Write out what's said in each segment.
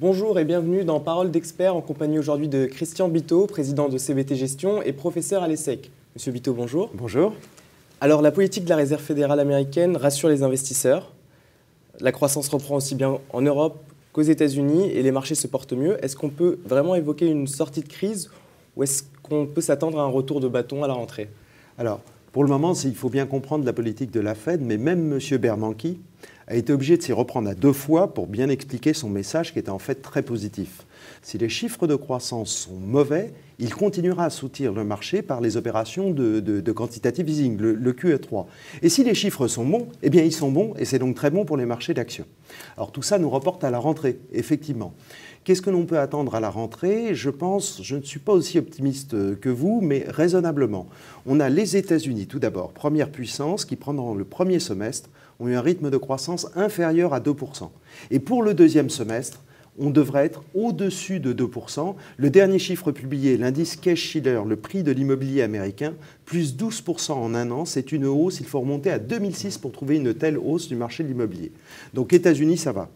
Bonjour et bienvenue dans Parole d'expert en compagnie aujourd'hui de Christian Biteau, président de CVT Gestion et professeur à l'ESSEC. Monsieur Biteau, bonjour. Bonjour. Alors la politique de la Réserve fédérale américaine rassure les investisseurs. La croissance reprend aussi bien en Europe qu'aux États-Unis et les marchés se portent mieux. Est-ce qu'on peut vraiment évoquer une sortie de crise ou est-ce qu'on peut s'attendre à un retour de bâton à la rentrée? Alors, pour le moment, il faut bien comprendre la politique de la Fed, mais même M. Bernanke a été obligé de s'y reprendre à 2 fois pour bien expliquer son message qui était en fait très positif. Si les chiffres de croissance sont mauvais, il continuera à soutenir le marché par les opérations de quantitative easing, le QE3. Et si les chiffres sont bons, eh bien ils sont bons et c'est donc très bon pour les marchés d'actions. Alors tout ça nous reporte à la rentrée, effectivement. Qu'est-ce que l'on peut attendre à la rentrée? Je ne suis pas aussi optimiste que vous, mais raisonnablement. On a les États-Unis, tout d'abord, première puissance, qui pendant le premier semestre ont eu un rythme de croissance inférieur à 2%. Et pour le deuxième semestre, on devrait être au-dessus de 2%. Le dernier chiffre publié, l'indice Case-Shiller, le prix de l'immobilier américain, plus 12% en un an, c'est une hausse. Il faut remonter à 2006 pour trouver une telle hausse du marché de l'immobilier. Donc États-Unis, ça va.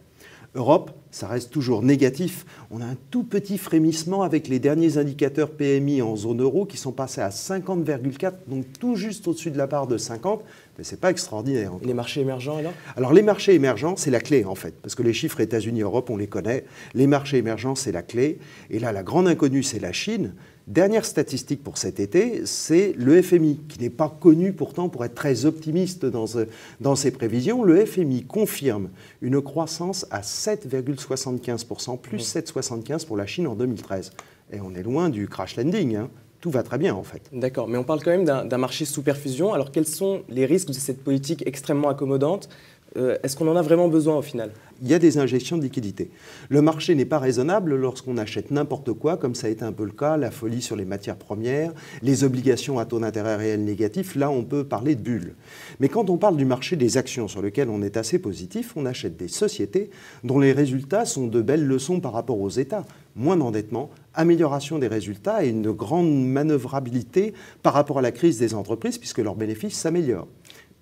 Europe, ça reste toujours négatif. On a un tout petit frémissement avec les derniers indicateurs PMI en zone euro qui sont passés à 50,4, donc tout juste au-dessus de la barre de 50, mais ce n'est pas extraordinaire. Et les marchés émergents alors? Alors les marchés émergents, c'est la clé en fait, parce que les chiffres États-Unis-Europe, on les connaît. Les marchés émergents, c'est la clé. Et là, la grande inconnue, c'est la Chine. Dernière statistique pour cet été, c'est le FMI, qui n'est pas connu pourtant pour être très optimiste dans ses prévisions. Le FMI confirme une croissance à 7,75%, plus 7,75% pour la Chine en 2013. Et on est loin du crash landing, hein. Tout va très bien en fait. D'accord, mais on parle quand même d'un marché sous perfusion. Alors quels sont les risques de cette politique extrêmement accommodante? Est-ce qu'on en a vraiment besoin au final? Il y a des injections de liquidités. Le marché n'est pas raisonnable lorsqu'on achète n'importe quoi, comme ça a été un peu le cas, la folie sur les matières premières, les obligations à taux d'intérêt réel négatif, là on peut parler de bulles. Mais quand on parle du marché des actions sur lequel on est assez positif, on achète des sociétés dont les résultats sont de belles leçons par rapport aux États. Moins d'endettement, amélioration des résultats et une grande manœuvrabilité par rapport à la crise des entreprises puisque leurs bénéfices s'améliorent.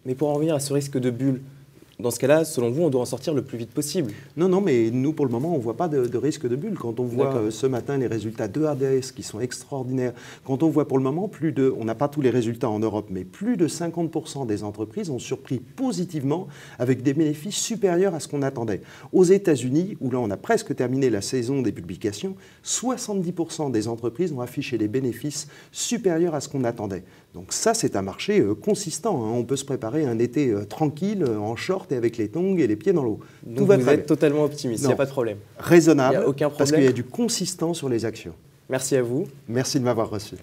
Mais pour en revenir à ce risque de bulle, dans ce cas-là, selon vous, on doit en sortir le plus vite possible. Non, mais nous, pour le moment, on ne voit pas de risque de bulle. Quand on voit ce matin les résultats de ADS qui sont extraordinaires, quand on voit pour le moment on n'a pas tous les résultats en Europe, mais plus de 50% des entreprises ont surpris positivement avec des bénéfices supérieurs à ce qu'on attendait. Aux États-Unis, où là on a presque terminé la saison des publications, 70% des entreprises ont affiché des bénéfices supérieurs à ce qu'on attendait. Donc ça, c'est un marché consistant, hein. On peut se préparer un été tranquille, en short et avec les tongs et les pieds dans l'eau. Donc vous êtes totalement optimiste, il n'y a pas de problème. Raisonnable, il n'y a aucun problème. Parce qu'il y a du consistant sur les actions. Merci à vous. Merci de m'avoir reçu.